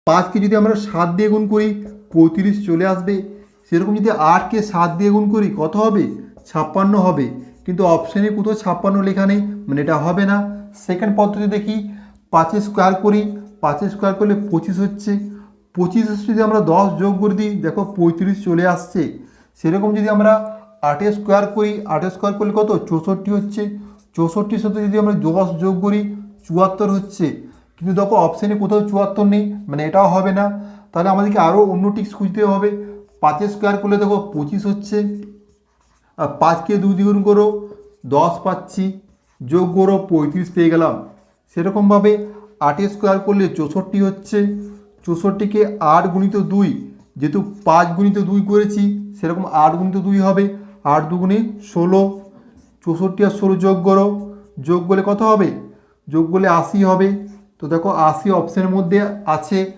5কে যদি আমরা 7 দিয়ে গুণ করি 35 চলে আসবে। সেরকম যদি 8কে 7 দিয়ে গুণ করি কত হবে? 56 হবে। কিন্তু অপশানে কোথাও 56 লেখা নেই, মানে এটা হবে না। সেকেন্ড পদ্ধতি দেখি, 5 স্কোয়ার করি, 5 স্কোয়ার করলে 25 হচ্ছে। 25 যদি আমরা 10 যোগ করে দিই, দেখো 35 চলে আসছে। সেরকম যদি আমরা 8 স্কোয়ার করি, 8 স্কোয়ার করলে কত? 64 হচ্ছে। 64 সাথে যদি আমরা 10 যোগ করি 74 হচ্ছে। কিন্তু দেখো অপশানে কোথাও 74 নেই, মানে এটাও হবে না। তাহলে আমাদেরকে আরও অন্য টিক্স খুঁজতে হবে। 5 স্কোয়ার করলে দেখো 25 হচ্ছে, আর 5কে 2 দ্বিগুণ করো 10 পাচ্ছি, যোগ করো 35 পেয়ে গেলাম। সেরকমভাবে 8 স্কোয়ার করলে 64 হচ্ছে। 64কে 8 গুণিত 2, যেহেতু 5 গুণিত 2 করেছি সেরকম 8 গুণিত 2 হবে, 8 দুগুণে 16। 64 আর 16 যোগ করো, যোগ করলে কত হবে? যোগ করলে 80 হবে। তো দেখো 80 অপশানের মধ্যে আছে।